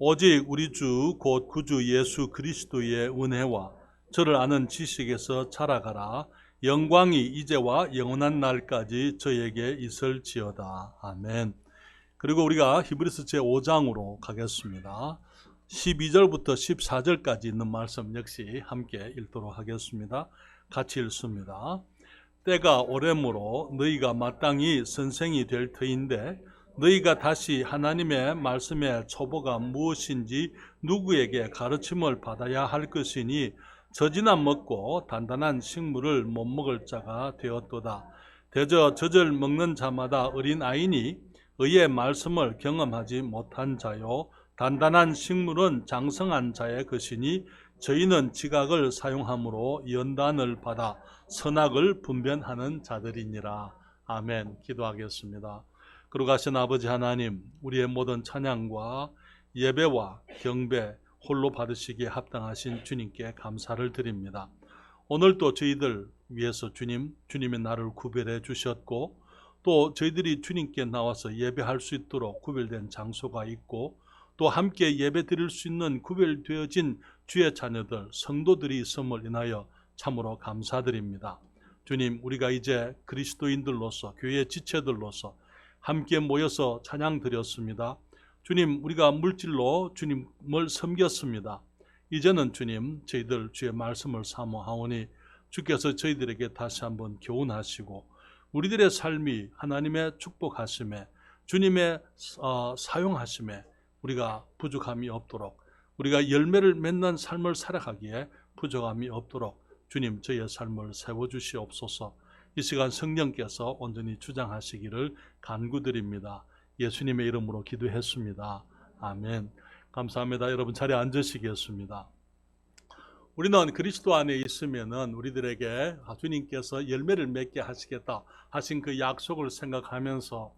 오직 우리 주 곧 구주 예수 그리스도의 은혜와 저를 아는 지식에서 자라가라. 영광이 이제와 영원한 날까지 저에게 있을지어다. 아멘. 그리고 우리가 히브리서 제5장으로 가겠습니다. 12절부터 14절까지 있는 말씀 역시 함께 읽도록 하겠습니다. 같이 읽습니다. 때가 오래므로 너희가 마땅히 선생이 될 터인데 너희가 다시 하나님의 말씀의 초보가 무엇인지 누구에게 가르침을 받아야 할 것이니 젖이나 먹고 단단한 식물을 못 먹을 자가 되었도다. 대저 젖을 먹는 자마다 어린아이니 의의 말씀을 경험하지 못한 자요 단단한 식물은 장성한 자의 것이니 저희는 지각을 사용함으로 연단을 받아 선악을 분별하는 자들이니라. 아멘. 기도하겠습니다. 거룩하신 아버지 하나님, 우리의 모든 찬양과 예배와 경배 홀로 받으시기에 합당하신 주님께 감사를 드립니다. 오늘도 저희들 위해서 주님의 나를 구별해 주셨고 또 저희들이 주님께 나와서 예배할 수 있도록 구별된 장소가 있고 또 함께 예배 드릴 수 있는 구별되어진 주의 자녀들, 성도들이 있음을 인하여 참으로 감사드립니다. 주님, 우리가 이제 그리스도인들로서 교회 지체들로서 함께 모여서 찬양 드렸습니다. 주님, 우리가 물질로 주님을 섬겼습니다. 이제는 주님, 저희들 주의 말씀을 사모하오니 주께서 저희들에게 다시 한번 교훈하시고 우리들의 삶이 하나님의 축복하심에 주님의 사용하심에 우리가 부족함이 없도록 우리가 열매를 맺는 삶을 살아가기에 부족함이 없도록 주님 저희의 삶을 세워주시옵소서. 이 시간 성령께서 온전히 주장하시기를 간구드립니다. 예수님의 이름으로 기도했습니다. 아멘. 감사합니다. 여러분 자리에 앉으시겠습니다. 우리는 그리스도 안에 있으면은 우리들에게 주님께서 열매를 맺게 하시겠다 하신 그 약속을 생각하면서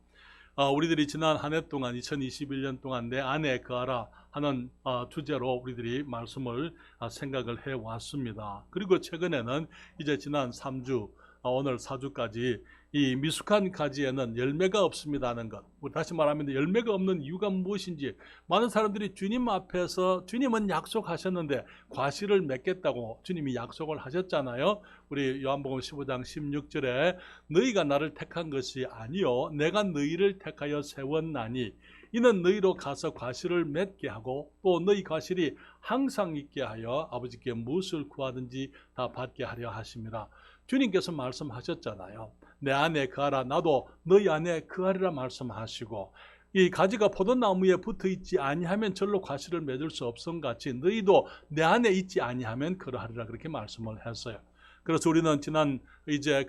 우리들이 지난 한 해 동안 2021년 동안 내 안에 거하라 하는 주제로 우리들이 말씀을 생각을 해왔습니다. 그리고 최근에는 이제 지난 3주 오늘 4주까지 이 미숙한 가지에는 열매가 없습니다 하는 것, 다시 말하면 열매가 없는 이유가 무엇인지 많은 사람들이 주님 앞에서 주님은 약속하셨는데 과실을 맺겠다고 주님이 약속을 하셨잖아요. 우리 요한복음 15장 16절에 너희가 나를 택한 것이 아니요 내가 너희를 택하여 세웠나니 이는 너희로 가서 과실을 맺게 하고 또 너희 과실이 항상 있게 하여 아버지께 무엇을 구하든지 다 받게 하려 하심이라. 주님께서 말씀하셨잖아요. 내 안에 거하라 나도 너희 안에 거하리라 말씀하시고 이 가지가 포도나무에 붙어있지 아니하면 절로 과실을 맺을 수 없음 같이 너희도 내 안에 있지 아니하면 그러하리라 그렇게 말씀을 했어요. 그래서 우리는 지난 이제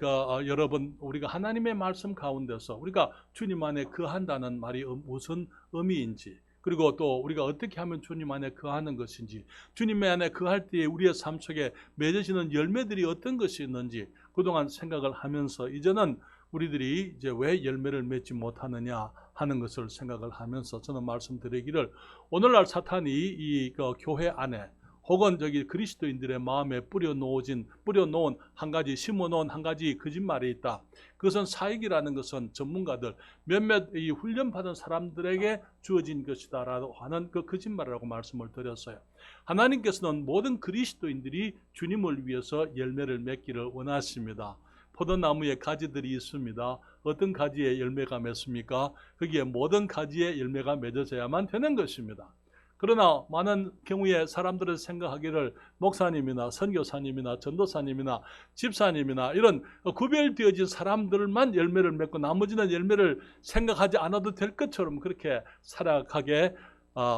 여러분 우리가 하나님의 말씀 가운데서 우리가 주님 안에 거한다는 말이 무슨 의미인지 그리고 또 우리가 어떻게 하면 주님 안에 거하는 것인지 주님 안에 거할 때에 우리의 삶 속에 맺어지는 열매들이 어떤 것이 있는지 그동안 생각을 하면서 이제는 우리들이 이제 왜 열매를 맺지 못하느냐 하는 것을 생각을 하면서 저는 말씀드리기를 오늘날 사탄이 이 교회 안에 혹은 그리스도인들의 마음에 뿌려놓은 한 가지 심어놓은 한 가지 거짓말이 있다. 그것은 사역이라는 것은 전문가들 몇몇 이 훈련받은 사람들에게 주어진 것이다라고 하는 그 거짓말이라고 말씀을 드렸어요. 하나님께서는 모든 그리스도인들이 주님을 위해서 열매를 맺기를 원하십니다. 포도나무에 가지들이 있습니다. 어떤 가지에 열매가 맺습니까? 거기에 모든 가지에 열매가 맺어져야만 되는 것입니다. 그러나 많은 경우에 사람들은 생각하기를 목사님이나 선교사님이나 전도사님이나 집사님이나 이런 구별되어진 사람들만 열매를 맺고 나머지는 열매를 생각하지 않아도 될 것처럼 그렇게 살아가게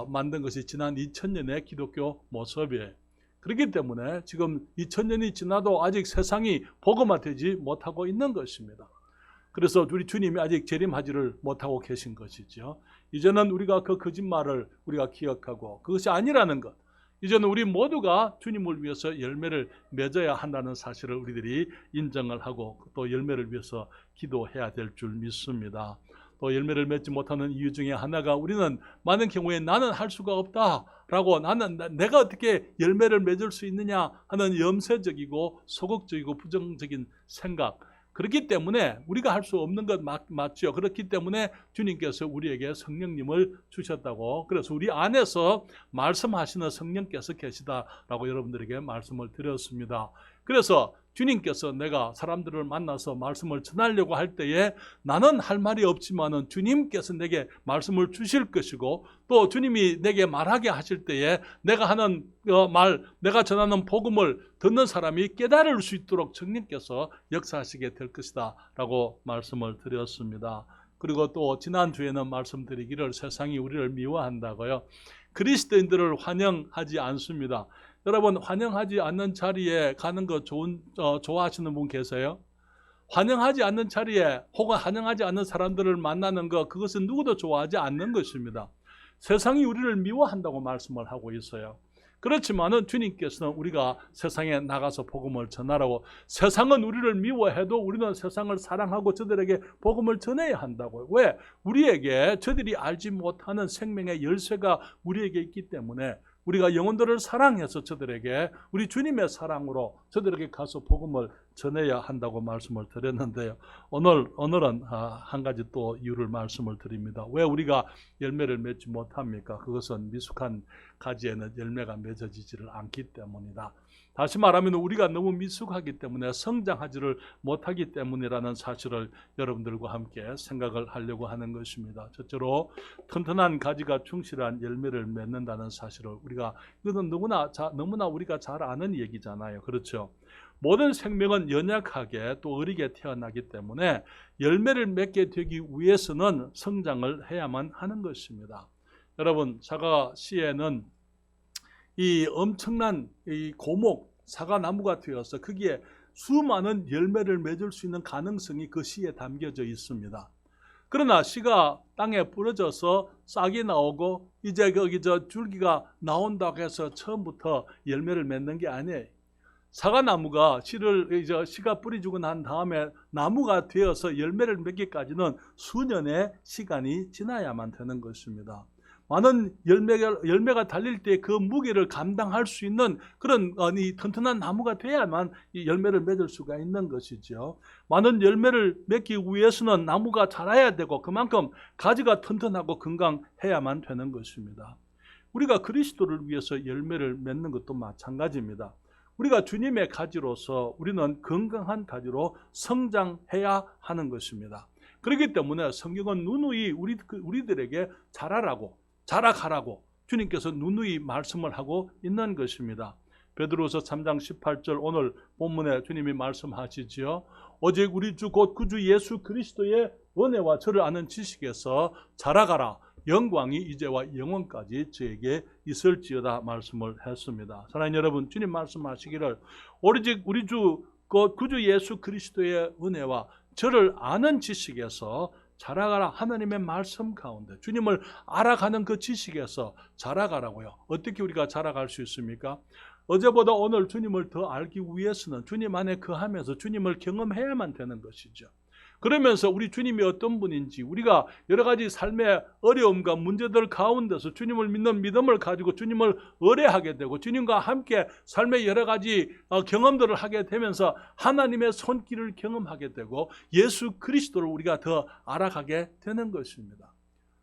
만든 것이 지난 2000년의 기독교 모습이에요. 그렇기 때문에 지금 2000년이 지나도 아직 세상이 복음화되지 못하고 있는 것입니다. 그래서 우리 주님이 아직 재림하지를 못하고 계신 것이죠. 이제는 우리가 그 거짓말을 우리가 기억하고 그것이 아니라는 것, 이제는 우리 모두가 주님을 위해서 열매를 맺어야 한다는 사실을 우리들이 인정을 하고 또 열매를 위해서 기도해야 될 줄 믿습니다. 또 열매를 맺지 못하는 이유 중에 하나가 우리는 많은 경우에 나는 할 수가 없다라고 내가 어떻게 열매를 맺을 수 있느냐 하는 염세적이고 소극적이고 부정적인 생각, 그렇기 때문에 우리가 할 수 없는 것 맞죠. 그렇기 때문에 주님께서 우리에게 성령님을 주셨다고, 그래서 우리 안에서 말씀하시는 성령께서 계시다라고 여러분들에게 말씀을 드렸습니다. 그래서 주님께서 내가 사람들을 만나서 말씀을 전하려고 할 때에 나는 할 말이 없지만은 주님께서 내게 말씀을 주실 것이고, 또 주님이 내게 말하게 하실 때에 내가 하는 내가 전하는 복음을 듣는 사람이 깨달을 수 있도록 성령께서 역사하시게 될 것이다 라고 말씀을 드렸습니다. 그리고 또 지난주에는 말씀드리기를 세상이 우리를 미워한다고요. 그리스도인들을 환영하지 않습니다. 여러분, 환영하지 않는 자리에 가는 거 좋아하시는 분 계세요? 환영하지 않는 자리에 혹은 환영하지 않는 사람들을 만나는 것, 그것은 누구도 좋아하지 않는 것입니다. 세상이 우리를 미워한다고 말씀을 하고 있어요. 그렇지만은 주님께서는 우리가 세상에 나가서 복음을 전하라고, 세상은 우리를 미워해도 우리는 세상을 사랑하고 저들에게 복음을 전해야 한다고요. 왜? 우리에게 저들이 알지 못하는 생명의 열쇠가 우리에게 있기 때문에 우리가 영혼들을 사랑해서 저들에게 우리 주님의 사랑으로 저들에게 가서 복음을 전해야 한다고 말씀을 드렸는데요. 오늘은 한 가지 또 이유를 말씀을 드립니다. 왜 우리가 열매를 맺지 못합니까? 그것은 미숙한 가지에는 열매가 맺어지지를 않기 때문이다. 다시 말하면 우리가 너무 미숙하기 때문에 성장하지를 못하기 때문이라는 사실을 여러분들과 함께 생각을 하려고 하는 것입니다. 첫째로 튼튼한 가지가 충실한 열매를 맺는다는 사실을 이거는 너무나 우리가 잘 아는 얘기잖아요. 그렇죠? 모든 생명은 연약하게 또 어리게 태어나기 때문에 열매를 맺게 되기 위해서는 성장을 해야만 하는 것입니다. 여러분, 사과씨에는 이 엄청난 이 고목 사과나무가 되어서 거기에 수많은 열매를 맺을 수 있는 가능성이 그 씨에 담겨져 있습니다. 그러나 씨가 땅에 부러져서 싹이 나오고 이제 거기 줄기가 나온다고 해서 처음부터 열매를 맺는 게 아니에요. 사과나무가 씨가 뿌려주고 난 다음에 나무가 되어서 열매를 맺기까지는 수년의 시간이 지나야만 되는 것입니다. 많은 열매가 달릴 때 그 무게를 감당할 수 있는 그런 이 튼튼한 나무가 돼야만 이 열매를 맺을 수가 있는 것이죠. 많은 열매를 맺기 위해서는 나무가 자라야 되고 그만큼 가지가 튼튼하고 건강해야만 되는 것입니다. 우리가 그리스도를 위해서 열매를 맺는 것도 마찬가지입니다. 우리가 주님의 가지로서 우리는 건강한 가지로 성장해야 하는 것입니다. 그렇기 때문에 성경은 누누이 우리들에게 자라가라고 주님께서 누누이 말씀을 하고 있는 것입니다. 베드로서 3장 18절 오늘 본문에 주님이 말씀하시지요. 오직 우리 주 곧 구주 예수 그리스도의 은혜와 저를 아는 지식에서 자라가라. 영광이 이제와 영원까지 저에게 있을지어다 말씀을 했습니다. 사랑하는 여러분, 주님 말씀하시기를 오직 우리 주 곧 구주 예수 그리스도의 은혜와 저를 아는 지식에서 자라가라. 하나님의 말씀 가운데 주님을 알아가는 그 지식에서 자라가라고요. 어떻게 우리가 자라갈 수 있습니까? 어제보다 오늘 주님을 더 알기 위해서는 주님 안에 거하면서 주님을 경험해야만 되는 것이죠. 그러면서 우리 주님이 어떤 분인지, 우리가 여러 가지 삶의 어려움과 문제들 가운데서 주님을 믿는 믿음을 가지고 주님을 의뢰하게 되고 주님과 함께 삶의 여러 가지 경험들을 하게 되면서 하나님의 손길을 경험하게 되고 예수 그리스도를 우리가 더 알아가게 되는 것입니다.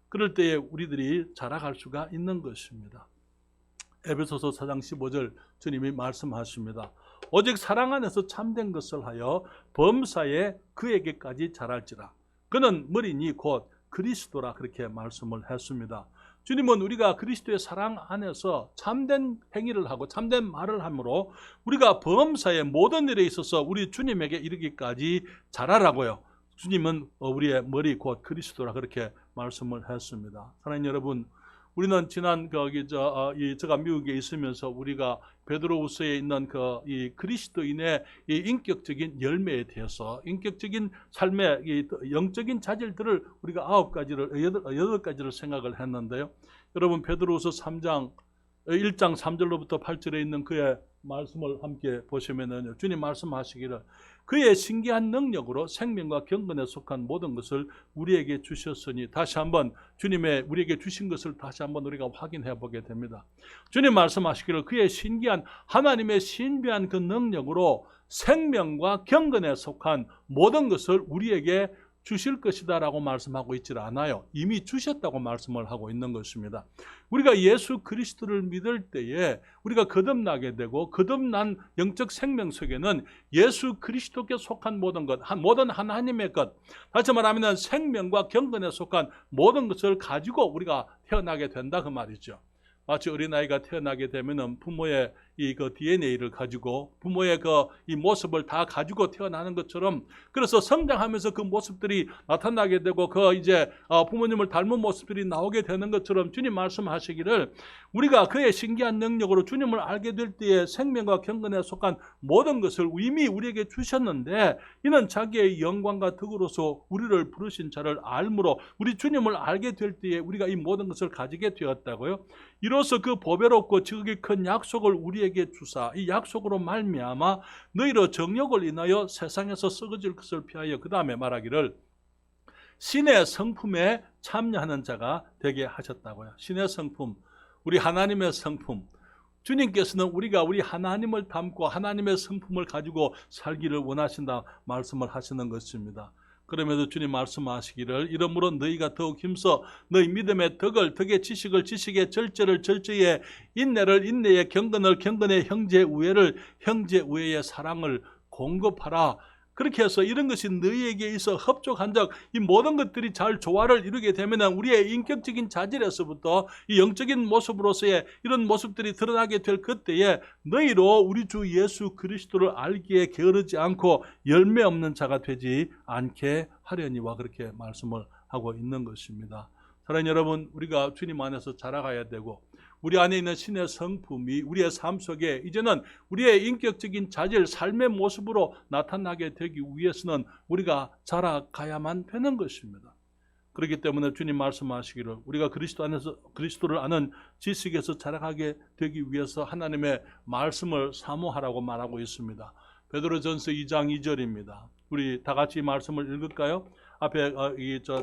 그럴 때에 우리들이 자라갈 수가 있는 것입니다. 에베소서 4장 15절 주님이 말씀하십니다. 오직 사랑 안에서 참된 것을 하여 범사에 그에게까지 자랄지라. 그는 머리니 곧 그리스도라. 그렇게 말씀을 했습니다. 주님은 우리가 그리스도의 사랑 안에서 참된 행위를 하고 참된 말을 함으로 우리가 범사의 모든 일에 있어서 우리 주님에게 이르기까지 자라라고요. 주님은 우리의 머리 곧 그리스도라. 그렇게 말씀을 했습니다. 사랑하는 여러분, 우리는 지난 제가 미국에 있으면서 우리가 베드로후서에 있는 이 그리스도인의 이 인격적인 열매에 대해서 인격적인 삶의 이 영적인 자질들을 우리가 8가지를 생각을 했는데요. 여러분, 베드로후서 1장 3절로부터 8절에 있는 그의 말씀을 함께 보시면은 주님 말씀하시기를 그의 신기한 능력으로 생명과 경건에 속한 모든 것을 우리에게 주셨으니, 다시 한번 주님의 우리에게 주신 것을 다시 한번 우리가 확인해 보게 됩니다. 주님 말씀하시기를 그의 신기한 하나님의 신비한 그 능력으로 생명과 경건에 속한 모든 것을 우리에게 주실 것이다 라고 말씀하고 있질 않아요. 이미 주셨다고 말씀을 하고 있는 것입니다. 우리가 예수 그리스도를 믿을 때에 우리가 거듭나게 되고 거듭난 영적 생명 속에는 예수 그리스도께 속한 모든 것, 모든 하나님의 것, 다시 말하면 생명과 경건에 속한 모든 것을 가지고 우리가 태어나게 된다 그 말이죠. 마치 어린아이가 태어나게 되면은 부모의 그 DNA를 가지고 부모의 이 모습을 다 가지고 태어나는 것처럼, 그래서 성장하면서 그 모습들이 나타나게 되고 이제 부모님을 닮은 모습들이 나오게 되는 것처럼 주님 말씀하시기를 우리가 그의 신기한 능력으로 주님을 알게 될 때에 생명과 경건에 속한 모든 것을 이미 우리에게 주셨는데, 이는 자기의 영광과 덕으로서 우리를 부르신 자를 알므로 우리 주님을 알게 될 때에 우리가 이 모든 것을 가지게 되었다고요. 이로써 그 보배롭고 지극히 큰 약속을 우리에게 주사 이 약속으로 말미암아 너희로 정욕을 인하여 세상에서 썩어질 것을 피하여, 그 다음에 말하기를 신의 성품에 참여하는 자가 되게 하셨다고요. 신의 성품, 우리 하나님의 성품, 주님께서는 우리가 우리 하나님을 닮고 하나님의 성품을 가지고 살기를 원하신다 말씀을 하시는 것입니다. 그러면서 주님 말씀하시기를 이러므로 너희가 더욱 힘써 너희 믿음의 덕을 덕의 지식을 지식의 절제를 절제의 인내를 인내의 경건을 경건의 형제 우애를 형제 우애의 사랑을 공급하라. 그렇게 해서 이런 것이 너희에게 있어 hợp족한 적, 이 모든 것들이 잘 조화를 이루게 되면 우리의 인격적인 자질에서부터 이 영적인 모습으로서의 이런 모습들이 드러나게 될 그때에 너희로 우리 주 예수 그리스도를 알기에 게으르지 않고 열매 없는 자가 되지 않게 하려니와 그렇게 말씀을 하고 있는 것입니다. 사랑하는 여러분, 우리가 주님 안에서 자라가야 되고 우리 안에 있는 신의 성품이 우리의 삶 속에 이제는 우리의 인격적인 자질, 삶의 모습으로 나타나게 되기 위해서는 우리가 자라가야만 되는 것입니다. 그렇기 때문에 주님 말씀하시기를 우리가 그리스도 안에서 그리스도를 아는 지식에서 자라가게 되기 위해서 하나님의 말씀을 사모하라고 말하고 있습니다. 베드로전서 2장 2절입니다. 우리 다 같이 말씀을 읽을까요? 앞에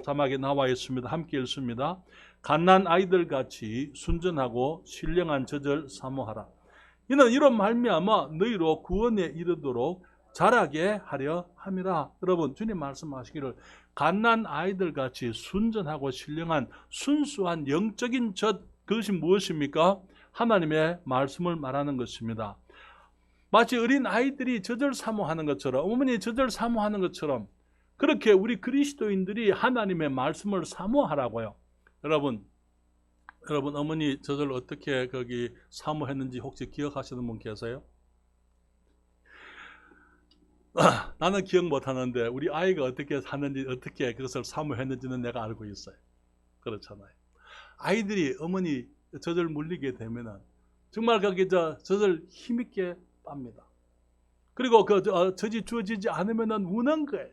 자막에 나와 있습니다. 함께 읽습니다. 갓난 아이들 같이 순전하고 신령한 젖을 사모하라. 이는 이런 말미암아 너희로 구원에 이르도록 자라게 하려 함이라. 여러분, 주님 말씀하시기를 갓난 아이들 같이 순전하고 신령한 순수한 영적인 젖, 그것이 무엇입니까? 하나님의 말씀을 말하는 것입니다. 마치 어린 아이들이 젖을 사모하는 것처럼, 어머니 젖을 사모하는 것처럼 그렇게 우리 그리스도인들이 하나님의 말씀을 사모하라고요. 여러분 어머니 젖을 어떻게 거기 사모했는지 혹시 기억하시는 분 계세요? 나는 기억 못하는데 우리 아이가 어떻게 하는지, 어떻게 그것을 사모했는지는 내가 알고 있어요. 그렇잖아요. 아이들이 어머니 젖을 물리게 되면은 정말 거기 젖을 힘있게 빱니다. 그리고 젖이 주어지지 않으면은 우는 거예요.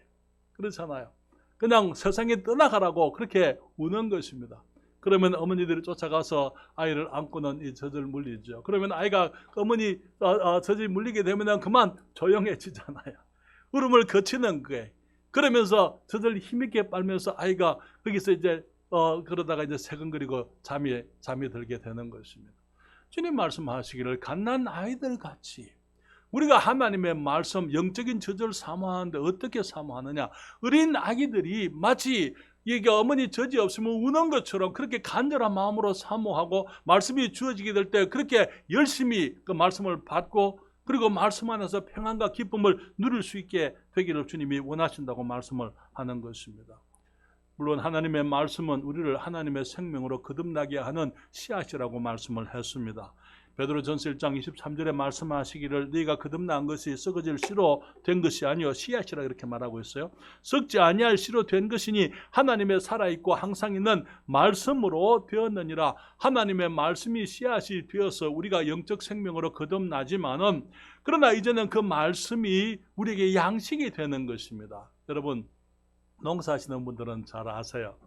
그렇잖아요. 그냥 세상에 떠나가라고 그렇게 우는 것입니다. 그러면 어머니들이 쫓아가서 아이를 안고는 이 젖을 물리죠. 그러면 아이가 어머니 젖이 물리게 되면 그만 조용해지잖아요. 울음을 거치는 거예요. 그러면서 젖을 힘있게 빨면서 아이가 거기서 이제 그러다가 이제 새근거리고 잠이 들게 되는 것입니다. 주님 말씀하시기를 갓난 아이들 같이 우리가 하나님의 말씀, 영적인 젖을 사모하는데 어떻게 사모하느냐? 어린 아기들이 마치 이게 어머니 젖이 없으면 우는 것처럼 그렇게 간절한 마음으로 사모하고 말씀이 주어지게 될 때 그렇게 열심히 그 말씀을 받고 그리고 말씀 안에서 평안과 기쁨을 누릴 수 있게 되기를 주님이 원하신다고 말씀을 하는 것입니다. 물론 하나님의 말씀은 우리를 하나님의 생명으로 거듭나게 하는 씨앗이라고 말씀을 했습니다. 베드로전서 1장 23절에 말씀하시기를 너희가 거듭난 것이 썩어질 씨로 된 것이 아니요 씨앗이라 이렇게 말하고 있어요. 썩지 아니할 씨로 된 것이니 하나님의 살아있고 항상 있는 말씀으로 되었느니라. 하나님의 말씀이 씨앗이 되어서 우리가 영적 생명으로 거듭나지만은 그러나 이제는 그 말씀이 우리에게 양식이 되는 것입니다. 여러분 농사하시는 분들은 잘 아세요.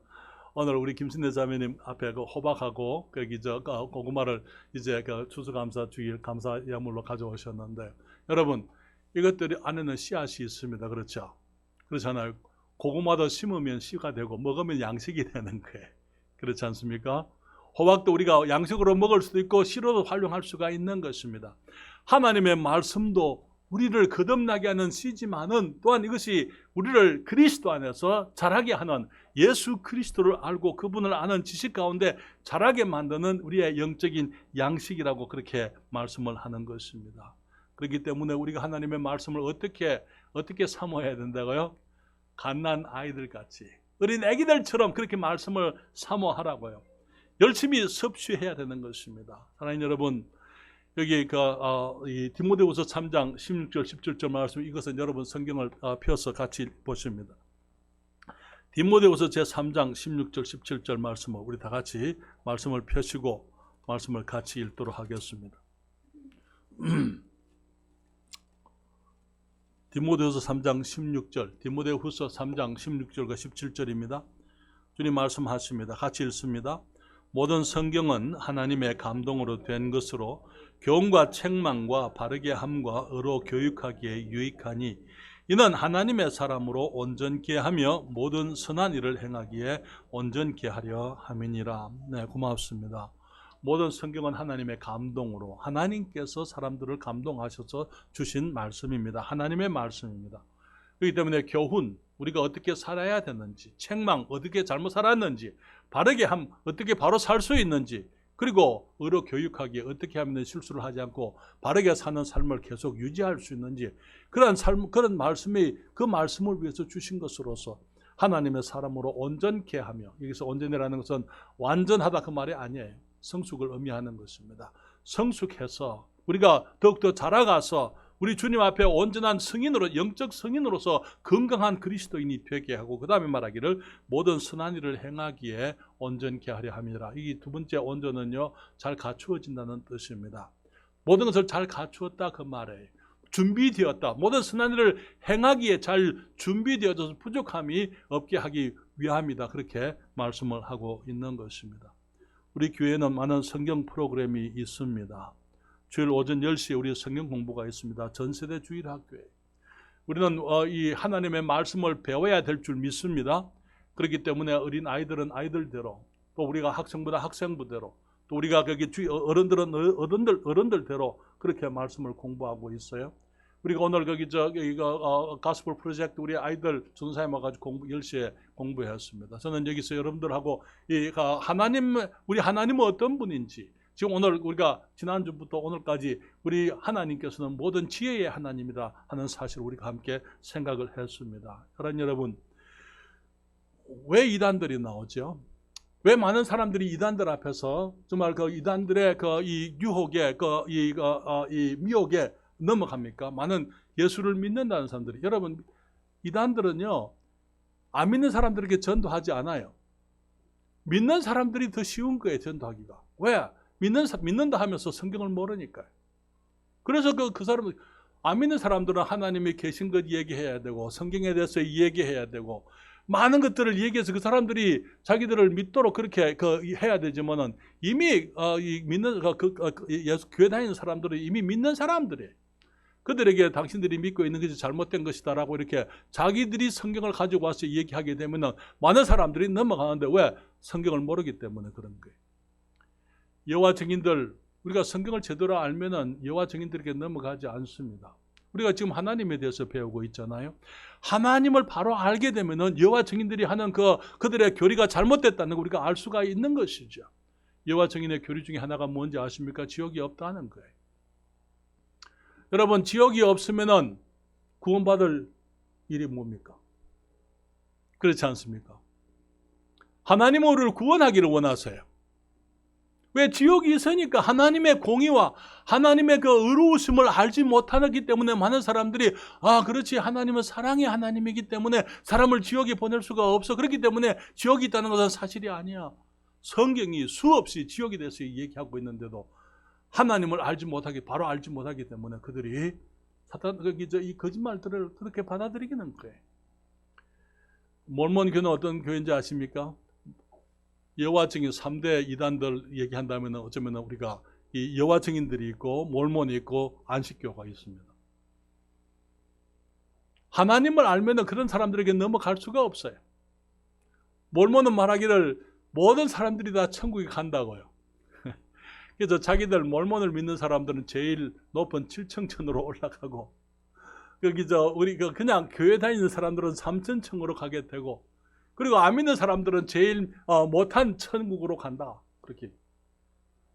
오늘 우리 김신대 자매님 앞에 그 호박하고 거기 고구마를 이제 그 추수감사 주일 감사 예물로 가져오셨는데 여러분 이것들이 안에는 씨앗이 있습니다. 그렇죠? 그렇잖아요. 고구마도 심으면 씨가 되고 먹으면 양식이 되는 거예요. 그렇지 않습니까? 호박도 우리가 양식으로 먹을 수도 있고 씨로도 활용할 수가 있는 것입니다. 하나님의 말씀도 우리를 거듭나게 하는 씨지만은 또한 이것이 우리를 그리스도 안에서 자라게 하는, 예수 그리스도를 알고 그분을 아는 지식 가운데 자라게 만드는 우리의 영적인 양식이라고 그렇게 말씀을 하는 것입니다. 그렇기 때문에 우리가 하나님의 말씀을 어떻게 사모해야 된다고요? 갓난 아이들 같이, 어린 아기들처럼 그렇게 말씀을 사모하라고요. 열심히 섭취해야 되는 것입니다. 사랑하는 여러분, 여기 이 디모데후서 3장 16절 17절 말씀, 이것은 여러분 성경을 펴서 같이 보십니다. 디모데후서 제3장 16절 17절 말씀을 우리 다 같이 말씀을 펴시고 말씀을 같이 읽도록 하겠습니다. 디모데후서 3장 16절, 디모데후서 3장 16절과 17절입니다. 주님 말씀하십니다. 같이 읽습니다. 모든 성경은 하나님의 감동으로 된 것으로 교훈과 책망과 바르게 함과 의로 교육하기에 유익하니 이는 하나님의 사람으로 온전케 하며 모든 선한 일을 행하기에 온전케 하려 함이니라. 네, 고맙습니다. 모든 성경은 하나님의 감동으로, 하나님께서 사람들을 감동하셔서 주신 말씀입니다. 하나님의 말씀입니다. 그렇기 때문에 교훈, 우리가 어떻게 살아야 되는지, 책망, 어떻게 잘못 살았는지, 바르게 함, 어떻게 바로 살 수 있는지, 그리고 의로 교육하기에 어떻게 하면 실수를 하지 않고 바르게 사는 삶을 계속 유지할 수 있는지, 그런 말씀이 그 말씀을 위해서 주신 것으로서 하나님의 사람으로 온전케 하며, 여기서 온전이라는 것은 완전하다 그 말이 아니에요. 성숙을 의미하는 것입니다. 성숙해서 우리가 더욱더 자라가서 우리 주님 앞에 온전한 성인으로, 영적 성인으로서 건강한 그리스도인이 되게 하고, 그 다음에 말하기를 모든 선한 일을 행하기에 온전케 하려 함이라. 이 두 번째 온전은요, 잘 갖추어진다는 뜻입니다. 모든 것을 잘 갖추었다 그 말이에요. 준비되었다. 모든 선한 일을 행하기에 잘 준비되어져서 부족함이 없게 하기 위함이다. 그렇게 말씀을 하고 있는 것입니다. 우리 교회는 많은 성경 프로그램이 있습니다. 주일 오전 10시에 우리 성경 공부가 있습니다. 전세대 주일학교에. 우리는 이 하나님의 말씀을 배워야 될 줄 믿습니다. 그렇기 때문에 어린 아이들은 아이들대로, 또 우리가 학생보다 학생부대로, 또 우리가 거기 어른들은 어른들대로 그렇게 말씀을 공부하고 있어요. 우리가 오늘 거기 가스펠 프로젝트 우리 아이들 전사에 와가지고 10시에 공부했습니다. 저는 여기서 여러분들하고 우리 하나님은 어떤 분인지, 지금 오늘 우리가 지난주부터 오늘까지 우리 하나님께서는 모든 지혜의 하나님이다 하는 사실을 우리가 함께 생각을 했습니다. 그러나 여러분, 왜 이단들이 나오죠? 왜 많은 사람들이 이단들 앞에서 정말 그 이단들의 이 유혹에, 이 미혹에 넘어갑니까? 많은 예수를 믿는다는 사람들이. 여러분, 이단들은요, 안 믿는 사람들에게 전도하지 않아요. 믿는 사람들이 더 쉬운 거예요, 전도하기가. 왜? 믿는다 하면서 성경을 모르니까요. 그래서 그 사람은, 안 믿는 사람들은 하나님이 계신 것 얘기해야 되고, 성경에 대해서 얘기해야 되고, 많은 것들을 얘기해서 그 사람들이 자기들을 믿도록 그렇게 해야 되지만은, 이미 믿는 예수 교회 다니는 사람들은 이미 믿는 사람들이에요. 그들에게 당신들이 믿고 있는 것이 잘못된 것이다라고 이렇게 자기들이 성경을 가지고 와서 얘기하게 되면은 많은 사람들이 넘어가는데, 왜? 성경을 모르기 때문에 그런 거예요. 여호와 증인들, 우리가 성경을 제대로 알면은 여호와 증인들에게 넘어가지 않습니다. 우리가 지금 하나님에 대해서 배우고 있잖아요. 하나님을 바로 알게 되면은 여호와 증인들이 하는 그들의 교리가 잘못됐다는 걸 우리가 알 수가 있는 것이죠. 여호와 증인의 교리 중에 하나가 뭔지 아십니까? 지옥이 없다는 거예요. 여러분, 지옥이 없으면은 구원받을 일이 뭡니까? 그렇지 않습니까? 하나님은 우리를 구원하기를 원하세요. 왜? 지옥이 있으니까 하나님의 공의와 하나님의 그 의로우심을 알지 못하기 때문에 많은 사람들이, 그렇지, 하나님은 사랑의 하나님이기 때문에 사람을 지옥에 보낼 수가 없어. 그렇기 때문에 지옥이 있다는 것은 사실이 아니야. 성경이 수없이 지옥에 대해서 얘기하고 있는데도 하나님을 바로 알지 못하기 때문에 그들이 이 거짓말들을 그렇게 받아들이기는 거예요. 몰몬 교회는 어떤 교회인지 아십니까? 여호와 증인 3대 이단들 얘기한다면 어쩌면 우리가 이 여호와 증인들이 있고 몰몬이 있고 안식교가 있습니다. 하나님을 알면 그런 사람들에게 넘어갈 수가 없어요. 몰몬은 말하기를 모든 사람들이 다 천국에 간다고요. 그래서 자기들 몰몬을 믿는 사람들은 제일 높은 7층천으로 올라가고, 여기 우리 그냥 교회 다니는 사람들은 삼천층으로 가게 되고, 그리고 안 믿는 사람들은 제일 못한 천국으로 간다. 그렇게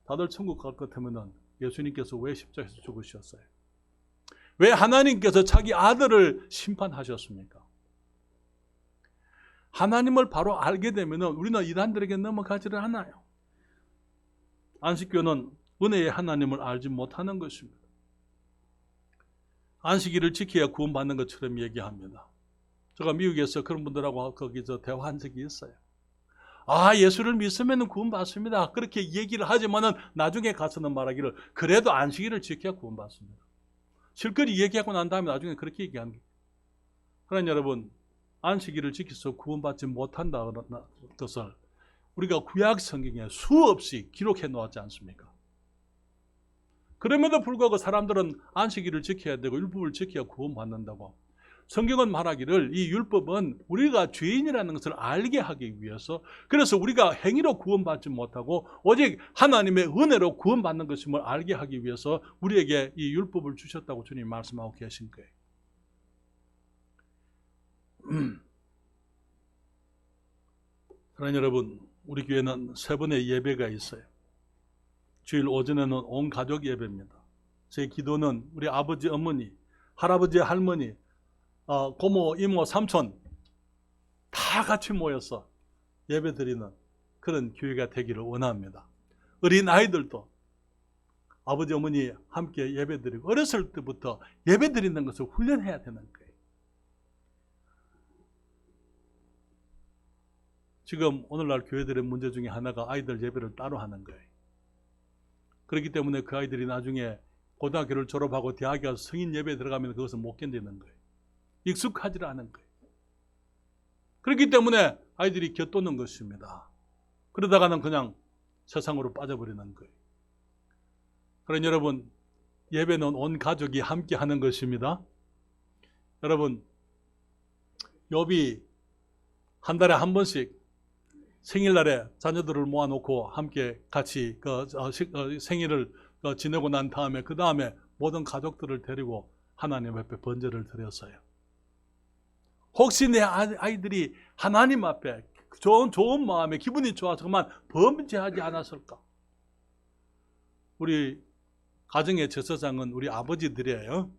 다들 천국 갈 것 같으면은 예수님께서 왜 십자가에서 죽으셨어요? 왜 하나님께서 자기 아들을 심판하셨습니까? 하나님을 바로 알게 되면은 우리는 이단들에게 넘어가지를 않아요. 안식교는 은혜의 하나님을 알지 못하는 것입니다. 안식일을 지켜야 구원받는 것처럼 얘기합니다. 제가 미국에서 그런 분들하고 거기서 대화한 적이 있어요. 예수를 믿으면 구원받습니다. 그렇게 얘기를 하지만은 나중에 가서는 말하기를 그래도 안식일을 지켜야 구원받습니다. 실컷 얘기하고 난 다음에 나중에 그렇게 얘기하는 거예요. 그러나 여러분, 안식일을 지켜서 구원받지 못한다는 것을 우리가 구약 성경에 수없이 기록해 놓았지 않습니까? 그럼에도 불구하고 사람들은 안식일을 지켜야 되고 율법을 지켜야 구원받는다고. 성경은 말하기를 이 율법은 우리가 죄인이라는 것을 알게 하기 위해서, 그래서 우리가 행위로 구원받지 못하고 오직 하나님의 은혜로 구원받는 것임을 알게 하기 위해서 우리에게 이 율법을 주셨다고 주님 말씀하고 계신 거예요. 사랑하는 여러분, 우리 교회는 3번의 예배가 있어요. 주일 오전에는 온 가족 예배입니다. 제 기도는 우리 아버지, 어머니, 할아버지, 할머니, 고모, 이모, 삼촌 다 같이 모여서 예배드리는 그런 교회가 되기를 원합니다. 어린 아이들도 아버지, 어머니 함께 예배드리고 어렸을 때부터 예배드리는 것을 훈련해야 되는 거예요. 지금 오늘날 교회들의 문제 중에 하나가 아이들 예배를 따로 하는 거예요. 그렇기 때문에 그 아이들이 나중에 고등학교를 졸업하고 대학에 가서 성인 예배에 들어가면 그것을 못 견디는 거예요. 익숙하지를 않은 거예요. 그렇기 때문에 아이들이 곁도는 것입니다. 그러다가는 그냥 세상으로 빠져버리는 거예요. 그러니 여러분, 예배는 온 가족이 함께 하는 것입니다. 여러분, 욥이 한 달에 한 번씩 생일날에 자녀들을 모아놓고 함께 같이 생일을 지내고 난 다음에 그 다음에 모든 가족들을 데리고 하나님 앞에 번제를 드렸어요. 혹시 내 아이들이 하나님 앞에 좋은 마음에 기분이 좋아서 그만 범죄하지 않았을까? 우리 가정의 제사장은 우리 아버지들이에요.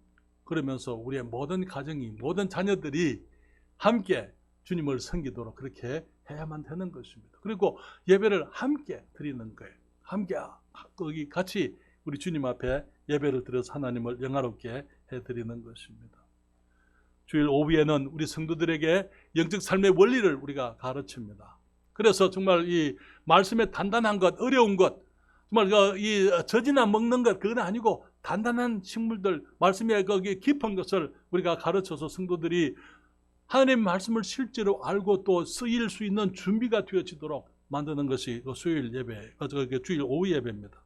그러면서 우리의 모든 가정이, 모든 자녀들이 함께 주님을 섬기도록 그렇게 해야만 되는 것입니다. 그리고 예배를 함께 드리는 거예요. 함께 거기 같이 우리 주님 앞에 예배를 드려서 하나님을 영화롭게 해드리는 것입니다. 주일 오후에는 우리 성도들에게 영적 삶의 원리를 우리가 가르칩니다. 그래서 정말 이 말씀의 단단한 것, 어려운 것, 정말 이 젖이나 먹는 것 그건 아니고 단단한 식물들, 말씀의 거기 깊은 것을 우리가 가르쳐서 성도들이 하나님 말씀을 실제로 알고 또 쓰일 수 있는 준비가 되어지도록 만드는 것이 수요일 예배, 주일 오후 예배입니다.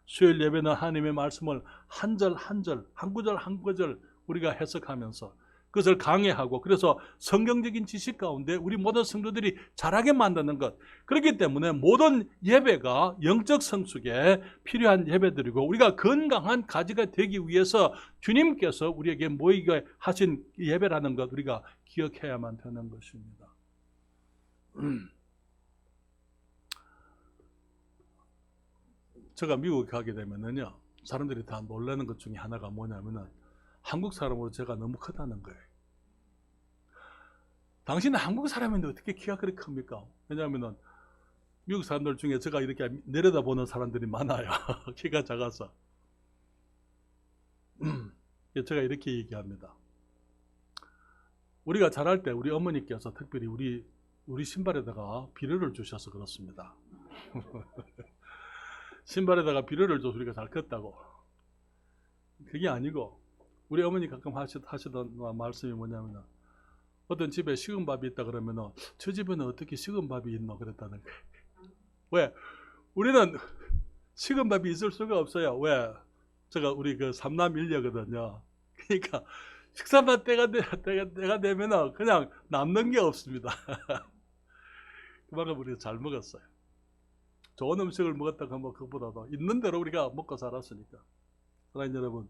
수요일 예배는 하나님의 말씀을 한 절 한 절, 한 구절 한 구절 우리가 해석하면서 그것을 강해하고, 그래서 성경적인 지식 가운데 우리 모든 성도들이 잘하게 만드는 것. 그렇기 때문에 모든 예배가 영적 성숙에 필요한 예배들이고, 우리가 건강한 가지가 되기 위해서 주님께서 우리에게 모이게 하신 예배라는 것 우리가 기억해야만 되는 것입니다. 제가 미국에 가게 되면은요, 사람들이 다 놀라는 것 중에 하나가 뭐냐면은 한국 사람으로 제가 너무 크다는 거예요. 당신은 한국 사람인데 어떻게 키가 그렇게 큽니까? 왜냐하면 미국 사람들 중에 제가 이렇게 내려다보는 사람들이 많아요. 키가 작아서. 제가 이렇게 얘기합니다. 우리가 자랄 때 우리 어머니께서 특별히 우리 신발에다가 비료를 주셔서 그렇습니다. 신발에다가 비료를 줘서 우리가 잘 컸다고. 그게 아니고 우리 어머니 가끔 하시던 말씀이 뭐냐면, 어떤 집에 식은 밥이 있다 그러면 저 집에는 어떻게 식은 밥이 있노 그랬다는 거예요. 왜? 우리는 식은 밥이 있을 수가 없어요. 왜? 제가 우리 그 삼남 일녀거든요. 그러니까 식사만 때가 되면 그냥 남는 게 없습니다. 그만큼 우리가 잘 먹었어요. 좋은 음식을 먹었다고 하면 그것보다도 있는 대로 우리가 먹고 살았으니까. 사랑하는 여러분,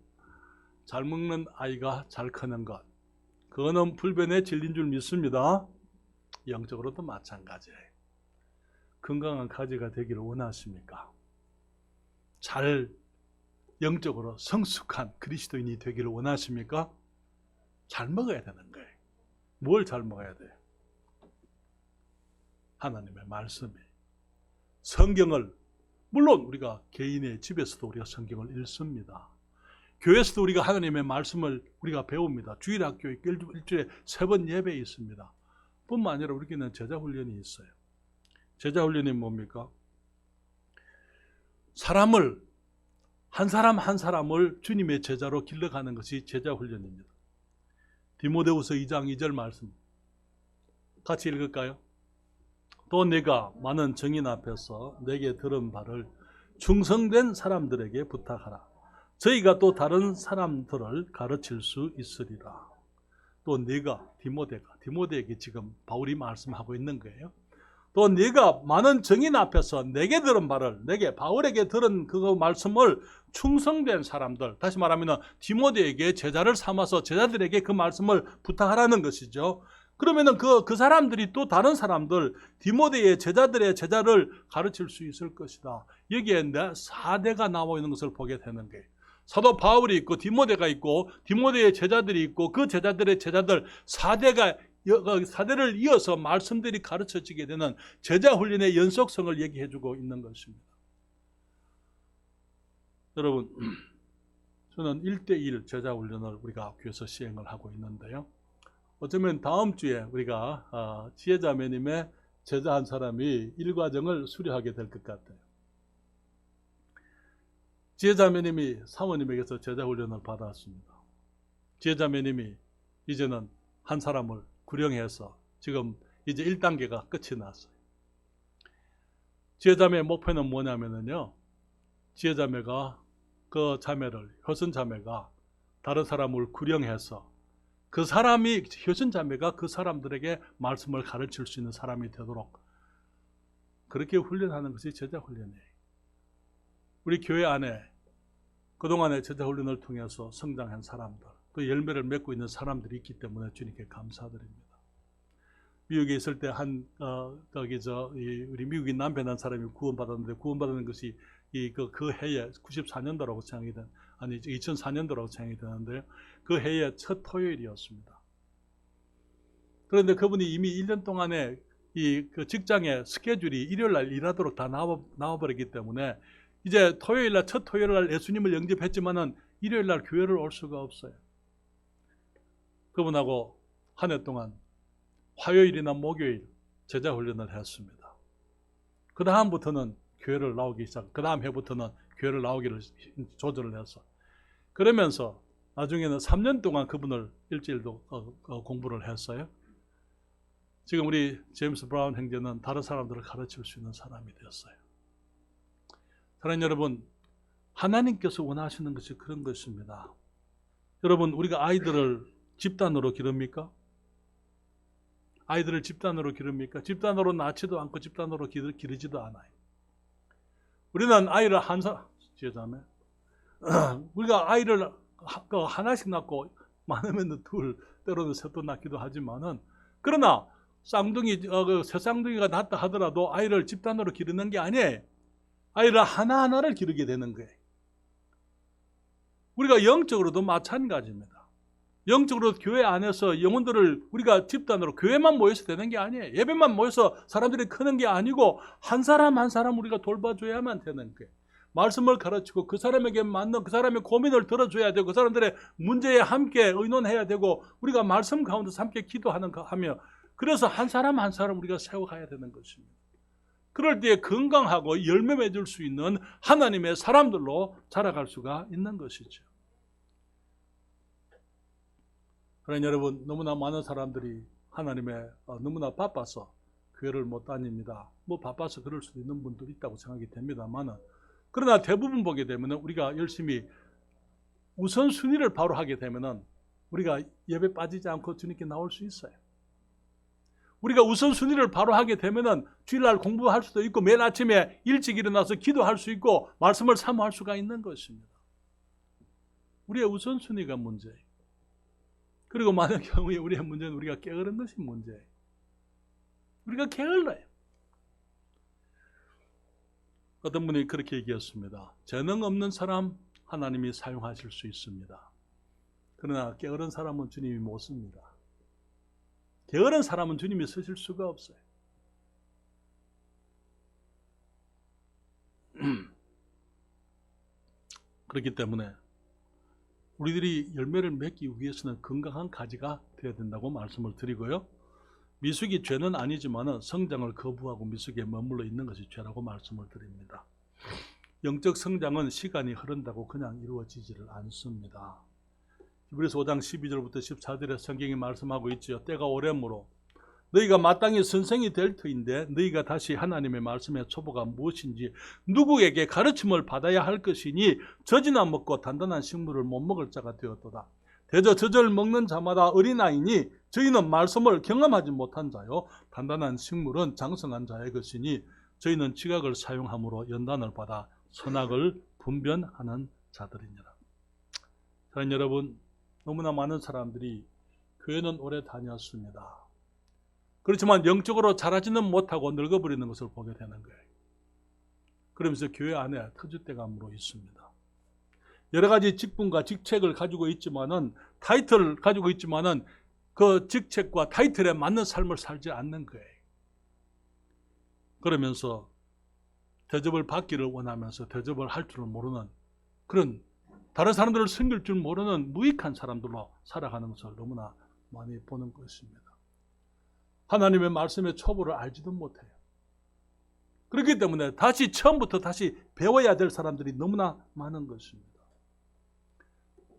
잘 먹는 아이가 잘 크는 것, 그거는 불변의 진리인 줄 믿습니다. 영적으로도 마찬가지예요. 건강한 가지가 되기를 원하십니까? 잘 영적으로 성숙한 그리스도인이 되기를 원하십니까? 잘 먹어야 되는 거예요. 뭘 잘 먹어야 돼요? 하나님의 말씀이. 성경을, 물론 우리가 개인의 집에서도 우리가 성경을 읽습니다. 교회에서도 우리가 하나님의 말씀을 우리가 배웁니다. 주일학교에 일주일에 3번 예배 있습니다. 뿐만 아니라 우리에게는 제자훈련이 있어요. 제자훈련이 뭡니까? 사람을, 한 사람 한 사람을 주님의 제자로 길러가는 것이 제자훈련입니다. 디모데후서 2장 2절 말씀 같이 읽을까요? 또 내가 많은 증인 앞에서 내게 들은 바를 충성된 사람들에게 부탁하라. 저희가 또 다른 사람들을 가르칠 수 있으리라. 또 네가, 디모데에게 지금 바울이 말씀하고 있는 거예요. 또 네가 많은 증인 앞에서 내게 들은 바를, 내게 바울에게 들은 그 말씀을 충성된 사람들, 다시 말하면 디모데에게 제자를 삼아서 제자들에게 그 말씀을 부탁하라는 것이죠. 그러면은 그 사람들이 또 다른 사람들, 디모데의 제자들의 제자를 가르칠 수 있을 것이다. 여기에 4대가 나와 있는 것을 보게 되는 거예요. 사도 바울이 있고 디모데가 있고 디모데의 제자들이 있고 그 제자들의 제자들 4대를 이어서 말씀들이 가르쳐지게 되는 제자훈련의 연속성을 얘기해주고 있는 것입니다. 여러분, 저는 1대1 제자훈련을 우리가 교회에서 시행을 하고 있는데요. 어쩌면 다음 주에 우리가 지혜자매님의 제자 한 사람이 일과정을 수료하게 될 것 같아요. 지혜자매님이 사모님에게서 제자훈련을 받았습니다. 지혜자매님이 이제는 한 사람을 구령해서 지금 이제 1단계가 끝이 났어요. 지혜자매의 목표는 뭐냐면요, 지혜자매가 그 자매를, 효선자매가 다른 사람을 구령해서 그 사람이, 효선자매가 그 사람들에게 말씀을 가르칠 수 있는 사람이 되도록 그렇게 훈련하는 것이 제자훈련이에요. 우리 교회 안에 그동안의 제자훈련을 통해서 성장한 사람들, 또 열매를 맺고 있는 사람들이 있기 때문에 주님께 감사드립니다. 미국에 있을 때 우리 미국인 남편 한 사람이 구원받았는데, 구원받는 것이 그 해에 94년도라고 생각이 된, 2004년도라고 생각이 되는데요. 그 해의 첫 토요일이었습니다. 그런데 그분이 이미 1년 동안에 그 직장의 스케줄이 일요일 날 일하도록 다 나와버렸기 때문에 이제 토요일 날, 첫 토요일 날 예수님을 영접했지만은 일요일 날 교회를 올 수가 없어요. 그분하고 한 해 동안 화요일이나 목요일 제자훈련을 했습니다. 그 다음부터는 교회를 나오기 시작, 그 다음 해부터는 교회를 나오기를 조절을 해서, 그러면서 나중에는 3년 동안 그분을 일주일도 공부를 했어요. 지금 우리 제임스 브라운 형제는 다른 사람들을 가르칠 수 있는 사람이 되었어요. 사랑하는 여러분, 하나님께서 원하시는 것이 그런 것입니다. 여러분, 우리가 아이들을 집단으로 기릅니까? 아이들을 집단으로 기릅니까? 집단으로 낳지도 않고 집단으로 기르지도 않아요. 우리는 아이를 우리가 아이를 하나씩 낳고 많으면 둘, 때로는 셋도 낳기도 하지만은, 그러나 새 쌍둥이가 낳다 하더라도 아이를 집단으로 기르는 게 아니에요. 아이를 하나하나를 기르게 되는 거예요. 우리가 영적으로도 마찬가지입니다. 영적으로 교회 안에서 영혼들을 우리가 집단으로, 교회만 모여서 되는 게 아니에요. 예배만 모여서 사람들이 크는 게 아니고 한 사람 한 사람 우리가 돌봐줘야만 되는 거예요. 말씀을 가르치고 그 사람에게 맞는, 그 사람의 고민을 들어줘야 되고, 그 사람들의 문제에 함께 의논해야 되고, 우리가 말씀 가운데서 함께 기도하며, 그래서 한 사람 한 사람 우리가 세워가야 되는 것입니다. 그럴 때에 건강하고 열매 맺을 수 있는 하나님의 사람들로 자라갈 수가 있는 것이죠. 그러나 여러분, 너무나 많은 사람들이 하나님의 너무나 바빠서 교회를 못 다닙니다. 뭐 바빠서 그럴 수도 있는 분들이 있다고 생각이 됩니다만, 그러나 대부분 보게 되면 우리가 열심히 우선순위를 바로 하게 되면 우리가 예배 빠지지 않고 주님께 나올 수 있어요. 우리가 우선순위를 바로 하게 되면 주일날 공부할 수도 있고, 매일 아침에 일찍 일어나서 기도할 수 있고, 말씀을 사모할 수가 있는 것입니다. 우리의 우선순위가 문제예요. 그리고 많은 경우에 우리의 문제는 우리가 게으른 것이 문제예요. 우리가 게을러요. 어떤 분이 그렇게 얘기했습니다. 재능 없는 사람 하나님이 사용하실 수 있습니다. 그러나 게으른 사람은 주님이 못 씁니다. 게으른 사람은 주님이 쓰실 수가 없어요. 그렇기 때문에 우리들이 열매를 맺기 위해서는 건강한 가지가 되어야 된다고 말씀을 드리고요. 미숙이 죄는 아니지만 성장을 거부하고 미숙에 머물러 있는 것이 죄라고 말씀을 드립니다. 영적 성장은 시간이 흐른다고 그냥 이루어지지를 않습니다. 히브리서 5장 12절부터 14절에 성경이 말씀하고 있죠. 때가 오래므로 너희가 마땅히 선생이 될 터인데 너희가 다시 하나님의 말씀의 초보가 무엇인지 누구에게 가르침을 받아야 할 것이니 젖이나 먹고 단단한 식물을 못 먹을 자가 되었도다. 대저 젖을 먹는 자마다 어린아이니 저희는 말씀을 경험하지 못한 자요 단단한 식물은 장성한 자의 것이니 저희는 지각을 사용함으로 연단을 받아 선악을 분별하는 자들이니라. 사랑하는 여러분, 너무나 많은 사람들이 교회는 오래 다녔습니다. 그렇지만 영적으로 자라지는 못하고 늙어버리는 것을 보게 되는 거예요. 그러면서 교회 안에 터줏대감으로 있습니다. 여러 가지 직분과 직책을 가지고 있지만은 타이틀을 가지고 있지만은 그 직책과 타이틀에 맞는 삶을 살지 않는 거예요. 그러면서 대접을 받기를 원하면서 대접을 할 줄을 모르는 그런 다른 사람들을 섬길 줄 모르는 무익한 사람들로 살아가는 것을 너무나 많이 보는 것입니다. 하나님의 말씀의 초보를 알지도 못해요. 그렇기 때문에 다시 처음부터 다시 배워야 될 사람들이 너무나 많은 것입니다.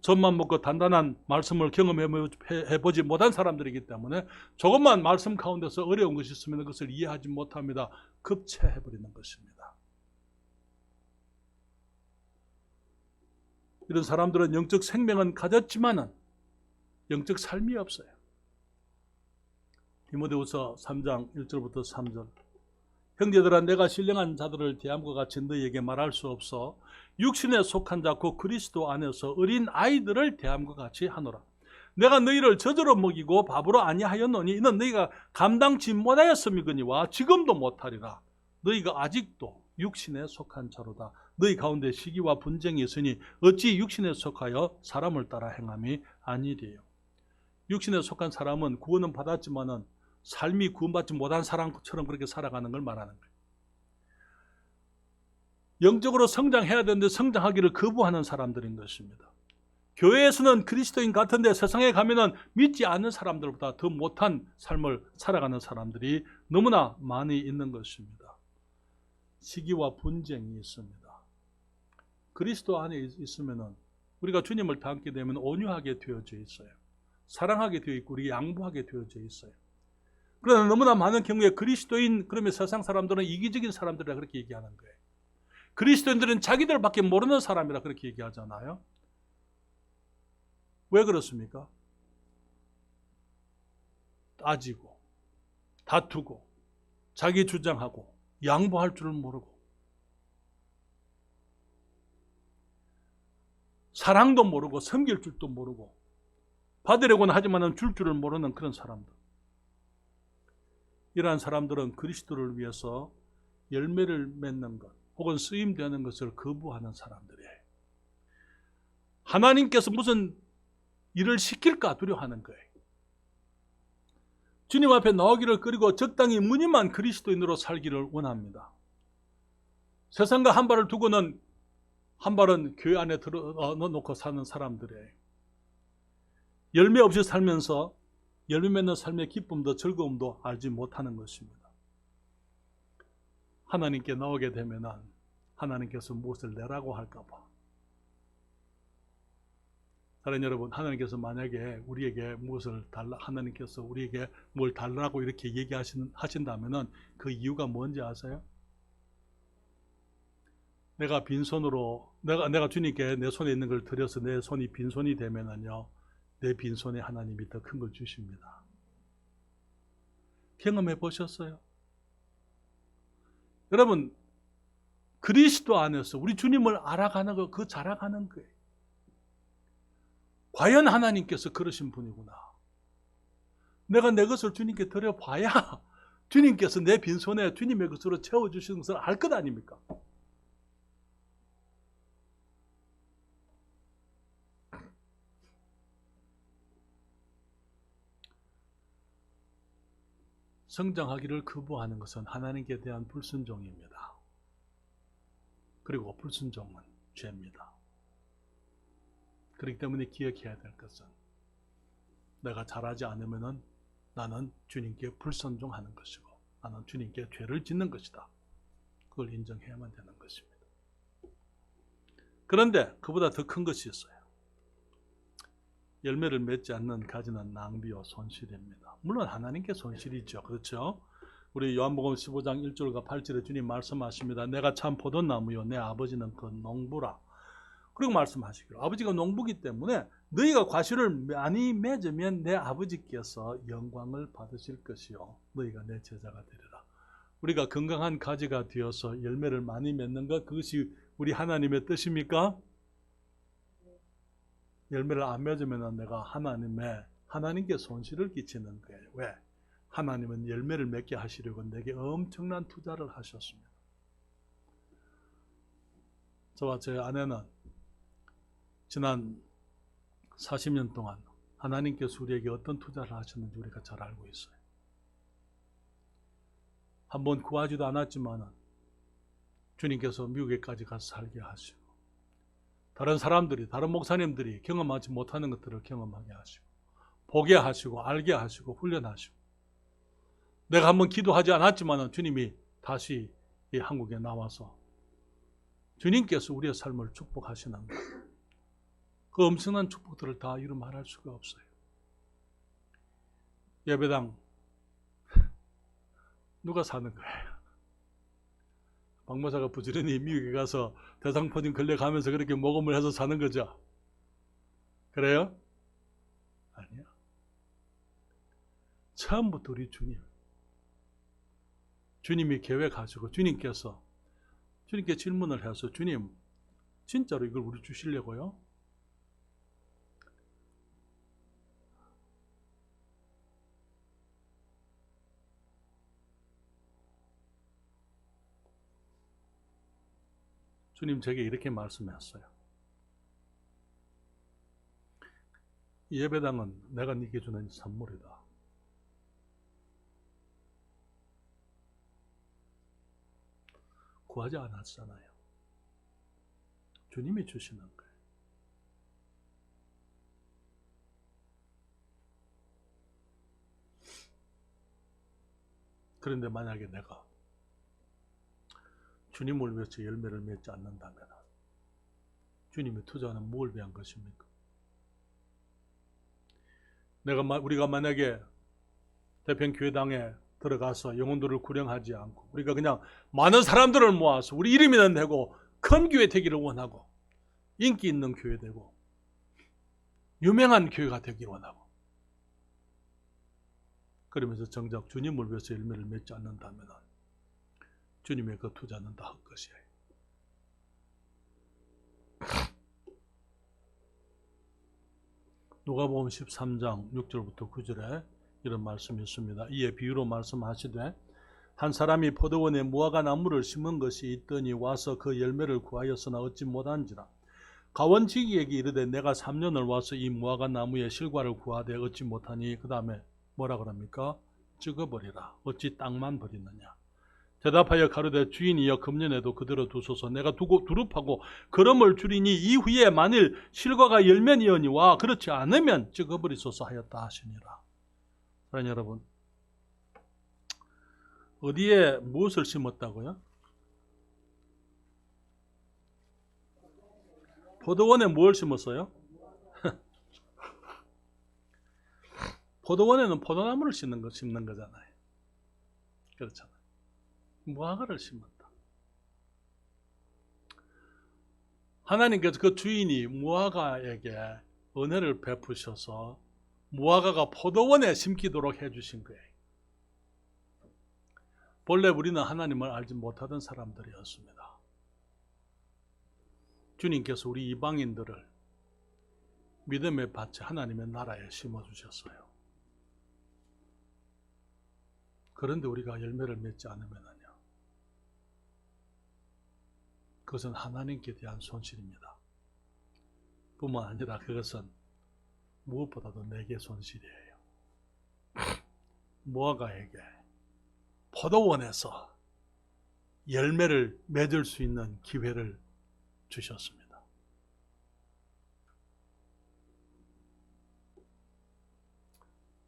젖만 먹고 단단한 말씀을 경험해보지 못한 사람들이기 때문에 조금만 말씀 가운데서 어려운 것이 있으면 그것을 이해하지 못합니다. 급체해버리는 것입니다. 이런 사람들은 영적 생명은 가졌지만은 영적 삶이 없어요. 디모데후서 3장 1절부터 3절 형제들아 내가 신령한 자들을 대함과 같이 너희에게 말할 수 없어 육신에 속한 자 곧 그리스도 안에서 어린 아이들을 대함과 같이 하노라. 내가 너희를 젖으로 먹이고 밥으로 아니하였노니 이는 너희가 감당치 못하였음이거니와 지금도 못하리라. 너희가 아직도 육신에 속한 자로다. 너희 가운데 시기와 분쟁이 있으니 어찌 육신에 속하여 사람을 따라 행함이 아니리요. 육신에 속한 사람은 구원은 받았지만은 삶이 구원받지 못한 사람처럼 그렇게 살아가는 걸 말하는 거예요. 영적으로 성장해야 되는데 성장하기를 거부하는 사람들인 것입니다. 교회에서는 그리스도인 같은데 세상에 가면은 믿지 않는 사람들보다 더 못한 삶을 살아가는 사람들이 너무나 많이 있는 것입니다. 시기와 분쟁이 있습니다. 그리스도 안에 있으면은 우리가 주님을 닮게 되면 온유하게 되어져 있어요. 사랑하게 되어 있고 우리 양보하게 되어져 있어요. 그러나 너무나 많은 경우에 그리스도인 그러면 세상 사람들은 이기적인 사람들이라 그렇게 얘기하는 거예요. 그리스도인들은 자기들밖에 모르는 사람이라 그렇게 얘기하잖아요. 왜 그렇습니까? 따지고 다투고 자기 주장하고 양보할 줄을 모르고 사랑도 모르고 섬길 줄도 모르고 받으려고는 하지만 줄 줄을 모르는 그런 사람들. 이러한 사람들은 그리스도를 위해서 열매를 맺는 것 혹은 쓰임되는 것을 거부하는 사람들이에요. 하나님께서 무슨 일을 시킬까 두려워하는 거예요. 주님 앞에 나오기를 끓이고 적당히 무늬만 그리스도인으로 살기를 원합니다. 세상과 한 발을 두고는 한 발은 교회 안에 넣어놓고 사는 사람들이에요. 열매 없이 살면서 열매 맺는 삶의 기쁨도 즐거움도 알지 못하는 것입니다. 하나님께 나오게 되면 하나님께서 무엇을 내라고 할까 봐. 사랑하는 여러분, 하나님께서 만약에 우리에게 무엇을 달라, 하나님께서 우리에게 뭘 달라고 이렇게 얘기하신다면 그 이유가 뭔지 아세요? 내가 빈손으로 내가 주님께 내 손에 있는 걸 드려서 내 손이 빈손이 되면은요, 내 빈손에 하나님이 더 큰 걸 주십니다. 경험해 보셨어요? 여러분, 그리스도 안에서 우리 주님을 알아가는 거, 그 자라가는 거예요. 과연 하나님께서 그러신 분이구나. 내가 내 것을 주님께 드려봐야 주님께서 내 빈손에 주님의 것으로 채워주시는 것을 알 것 아닙니까? 성장하기를 거부하는 것은 하나님께 대한 불순종입니다. 그리고 불순종은 죄입니다. 그렇기 때문에 기억해야 될 것은 내가 잘하지 않으면 나는 주님께 불순종하는 것이고 나는 주님께 죄를 짓는 것이다. 그걸 인정해야만 되는 것입니다. 그런데 그보다 더 큰 것이 있어요. 열매를 맺지 않는 가지는 낭비와 손실입니다. 물론 하나님께 손실이죠. 그렇죠? 우리 요한복음 15장 1절과 8절에 주님 말씀하십니다. 내가 참 포도나무요 내 아버지는 그 농부라. 그리고 말씀하시기로 아버지가 농부기 때문에 너희가 과실을 많이 맺으면 내 아버지께서 영광을 받으실 것이요 너희가 내 제자가 되리라. 우리가 건강한 가지가 되어서 열매를 많이 맺는 것, 그것이 우리 하나님의 뜻입니까? 열매를 안 맺으면 내가 하나님께 손실을 끼치는 거예요. 왜? 하나님은 열매를 맺게 하시려고 내게 엄청난 투자를 하셨습니다. 저와 제 아내는 지난 40년 동안 하나님께서 우리에게 어떤 투자를 하셨는지 우리가 잘 알고 있어요. 한번 구하지도 않았지만 주님께서 미국에까지 가서 살게 하시고 다른 사람들이, 다른 목사님들이 경험하지 못하는 것들을 경험하게 하시고 보게 하시고 알게 하시고 훈련하시고 내가 한번 기도하지 않았지만 주님이 다시 이 한국에 나와서 주님께서 우리의 삶을 축복하시는 것, 그 엄청난 축복들을 다 이루 말할 수가 없어요. 예배당 누가 사는 거예요? 박모사가 부지런히 미국에 가서 대상포진 걸려가면서 그렇게 모금을 해서 사는 거죠. 그래요? 아니야. 처음부터 우리 주님이 계획하시고 주님께 질문을 해서 주님 진짜로 이걸 우리 주시려고요? 주님 제게 이렇게 말씀했어요. 이 예배당은 내가 네게 주는 선물이다. 구하지 않았잖아요. 주님이 주시는 거예요. 그런데 만약에 내가 주님을 위해서 열매를 맺지 않는다면 주님의 투자는 뭘 위한 것입니까? 우리가 만약에 대평교회당에 들어가서 영혼들을 구령하지 않고 우리가 그냥 많은 사람들을 모아서 우리 이름이나 내고 큰 교회 되기를 원하고 인기 있는 교회 되고 유명한 교회가 되기를 원하고 그러면서 정작 주님을 위해서 열매를 맺지 않는다면 주님의 그 투자는 다 헛것이에요. 누가복음 13장 6절부터 9절에 이런 말씀이 있습니다. 이에 비유로 말씀하시되 한 사람이 포도원에 무화과 나무를 심은 것이 있더니 와서 그 열매를 구하였으나 얻지 못한지라. 가원지기에게 이르되 내가 3년을 와서 이 무화과 나무의 실과를 구하되 얻지 못하니 그 다음에 뭐라 그럽니까? 찍어버리라. 어찌 땅만 버리느냐. 대답하여 가로되 주인이여 금년에도 그대로 두소서. 내가 두고 두릅하고 거름을 줄이니 이후에 만일 실과가 열면이오니와 그렇지 않으면 찍어버리소서 하였다 하시니라. 사랑하는 여러분, 어디에 무엇을 심었다고요? 포도원에 무엇을 심었어요? 포도원에는 포도나무를 심는 거잖아요. 그렇잖아요. 무화과를 심었다. 하나님께서 그 주인이 무화과에게 은혜를 베푸셔서 무화과가 포도원에 심기도록 해주신 거예요. 본래 우리는 하나님을 알지 못하던 사람들이었습니다. 주님께서 우리 이방인들을 믿음의 밭에 하나님의 나라에 심어주셨어요. 그런데 우리가 열매를 맺지 않으면요, 그것은 하나님께 대한 손실입니다. 뿐만 아니라 그것은 무엇보다도 내게 손실이에요. 모아가에게 포도원에서 열매를 맺을 수 있는 기회를 주셨습니다.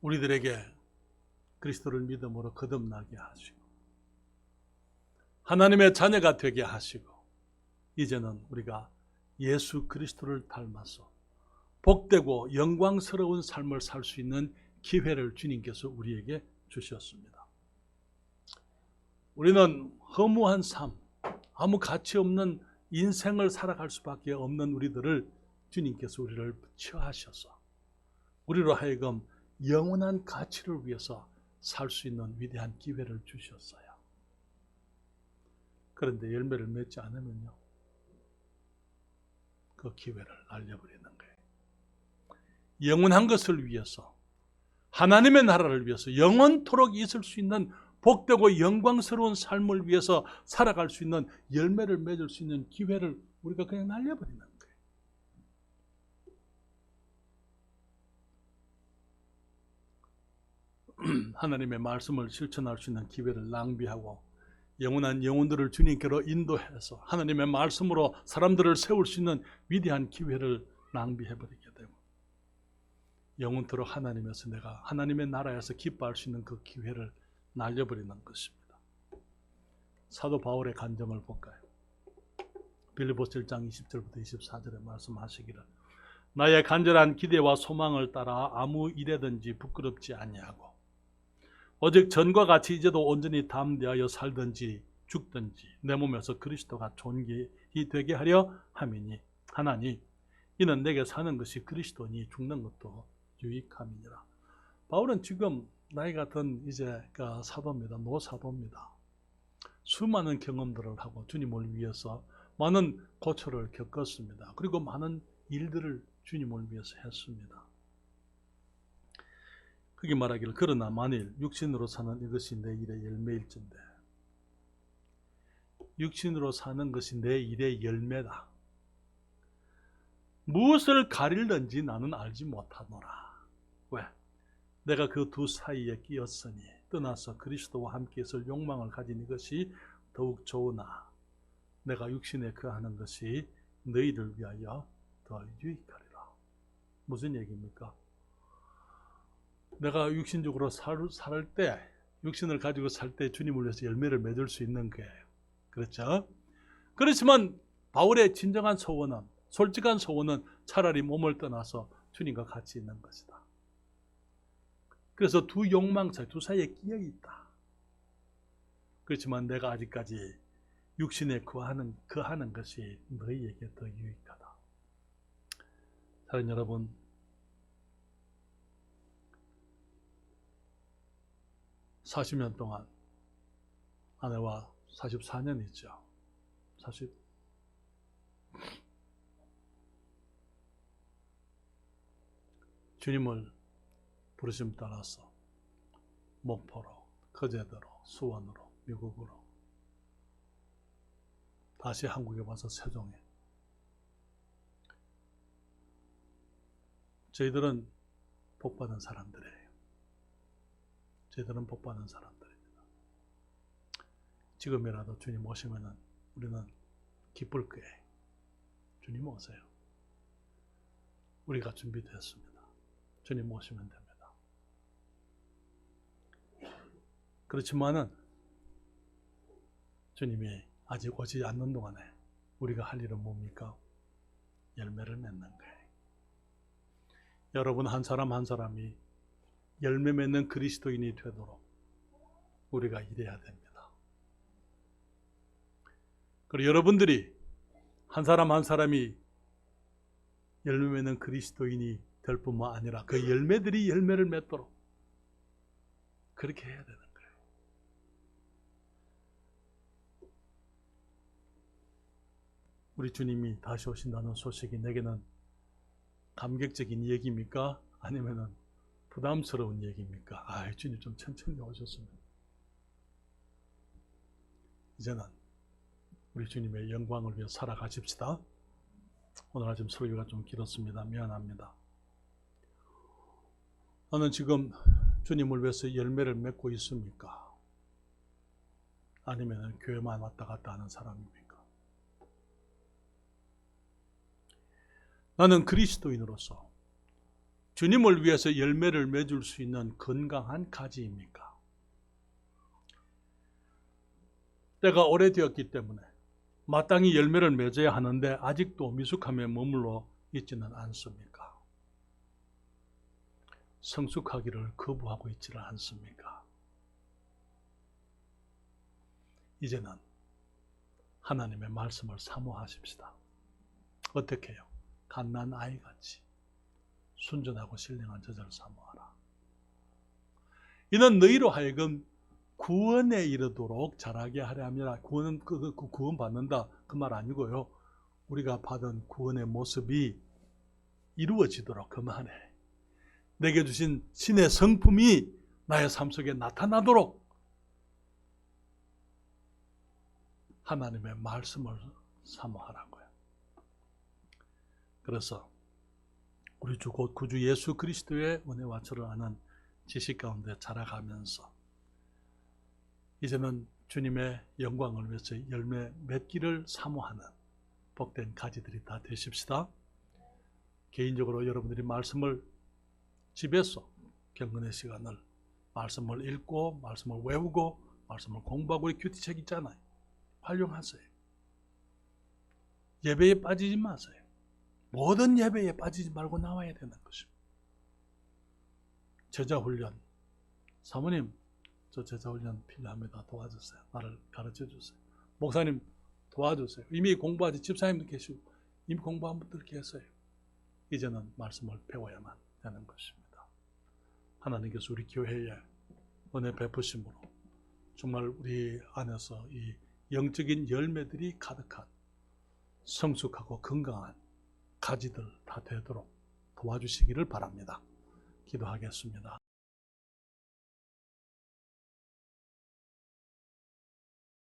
우리들에게 그리스도를 믿음으로 거듭나게 하시고 하나님의 자녀가 되게 하시고 이제는 우리가 예수 그리스도를 닮아서 복되고 영광스러운 삶을 살 수 있는 기회를 주님께서 우리에게 주셨습니다. 우리는 허무한 삶, 아무 가치 없는 인생을 살아갈 수밖에 없는 우리들을 주님께서 우리를 처하셔서 우리로 하여금 영원한 가치를 위해서 살 수 있는 위대한 기회를 주셨어요. 그런데 열매를 맺지 않으면요, 그 기회를 날려버리는 거예요. 영원한 것을 위해서, 하나님의 나라를 위해서 영원토록 있을 수 있는 복되고 영광스러운 삶을 위해서 살아갈 수 있는 열매를 맺을 수 있는 기회를 우리가 그냥 날려버리는 거예요. 하나님의 말씀을 실천할 수 있는 기회를 낭비하고 영원한 영혼들을 주님께로 인도해서 하나님의 말씀으로 사람들을 세울 수 있는 위대한 기회를 낭비해버리게 되고 영원토록 하나님에서 내가 하나님의 나라에서 기뻐할 수 있는 그 기회를 날려버리는 것입니다. 사도 바울의 간증을 볼까요? 빌립보서 1장 20절부터 24절에 말씀하시기를 나의 간절한 기대와 소망을 따라 아무 일에든지 부끄럽지 아니하고 오직 전과 같이 이제도 온전히 담대하여 살든지 죽든지 내 몸에서 그리스도가 존귀히 되게 하려 함이니 하나니 이는 내게 사는 것이 그리스도니 죽는 것도 유익함이니라. 바울은 지금 나이가 든 이제 사도입니다. 노사도입니다. 수많은 경험들을 하고 주님을 위해서 많은 고초를 겪었습니다. 그리고 많은 일들을 주님을 위해서 했습니다. 그게 말하기를 그러나 만일 육신으로 사는 이것이 내 일의 열매일진데 육신으로 사는 것이 내 일의 열매다. 무엇을 가릴는지 나는 알지 못하노라. 왜? 내가 그 두 사이에 끼었으니 떠나서 그리스도와 함께 있을 욕망을 가진 이것이 더욱 좋으나 내가 육신에 거하는 것이 너희를 위하여 더 유익하리라. 무슨 얘기입니까? 내가 육신적으로 살 때, 육신을 가지고 살 때 주님을 위해서 열매를 맺을 수 있는 거예요. 그렇죠? 그렇지만 바울의 진정한 소원은, 솔직한 소원은 차라리 몸을 떠나서 주님과 같이 있는 것이다. 그래서 두 욕망 사이, 두 사이에 끼어 있다. 그렇지만 내가 아직까지 육신에 거하는 것이 너희에게 더 유익하다. 사랑하는 여러분, 40년 동안 아내와 44년 있죠. 주님을 부르심 따라서 목포로, 거제도로, 수원으로, 미국으로 다시 한국에 와서 세종에 저희들은 복받은 사람들이에요. 저희들은 복받은 사람들입니다. 지금이라도 주님 오시면은 우리는 기쁠 거예요. 주님 오세요. 우리가 준비됐습니다. 주님 오시면 됩니다. 그렇지만은 주님이 아직 오지 않는 동안에 우리가 할 일은 뭡니까? 열매를 맺는 거예요. 여러분 한 사람 한 사람이 열매 맺는 그리스도인이 되도록 우리가 일해야 됩니다. 그리고 여러분들이 한 사람 한 사람이 열매 맺는 그리스도인이 될 뿐만 아니라 그 열매들이 열매를 맺도록 그렇게 해야 되는 거예요. 우리 주님이 다시 오신다는 소식이 내게는 감격적인 얘기입니까? 아니면은 부담스러운 얘기입니까? 주님 좀 천천히 오셨으면. 이제는 우리 주님의 영광을 위해 살아가십시다. 오늘 아침 설교가 좀 길었습니다. 미안합니다. 나는 지금 주님을 위해서 열매를 맺고 있습니까? 아니면 교회만 왔다 갔다 하는 사람입니까? 나는 그리스도인으로서 주님을 위해서 열매를 맺을 수 있는 건강한 가지입니까? 때가 오래되었기 때문에 마땅히 열매를 맺어야 하는데 아직도 미숙함에 머물러 있지는 않습니까? 성숙하기를 거부하고 있지는 않습니까? 이제는 하나님의 말씀을 사모하십시다. 어떻게 해요? 갓난 아이같이 순전하고 신령한 저절을 사모하라. 이는 너희로 하여금 구원에 이르도록 자라게 하려 함이라. 구원은 구원 받는다 그 말 아니고요. 우리가 받은 구원의 모습이 이루어지도록 그만해. 내게 주신 신의 성품이 나의 삶 속에 나타나도록 하나님의 말씀을 사모하라고요. 그래서 우리 주 곧 구주 예수 그리스도의 은혜와 저를 아는 지식 가운데 자라가면서 이제는 주님의 영광을 위해서 열매 맺기를 사모하는 복된 가지들이 다 되십시다. 개인적으로 여러분들이 말씀을 집에서 경건의 시간을 말씀을 읽고 말씀을 외우고 말씀을 공부하고 우리 큐티책 있잖아요. 활용하세요. 예배에 빠지지 마세요. 모든 예배에 빠지지 말고 나와야 되는 것입니다. 제자훈련. 사모님, 저 제자훈련 필요합니다. 도와주세요. 나를 가르쳐 주세요. 목사님 도와주세요. 이미 공부하지 집사님도 계시고 이미 공부한 분들 계세요. 이제는 말씀을 배워야만 되는 것입니다. 하나님께서 우리 교회에 은혜 베푸심으로 정말 우리 안에서 이 영적인 열매들이 가득한 성숙하고 건강한 가지들 다 되도록 도와주시기를 바랍니다. 기도하겠습니다.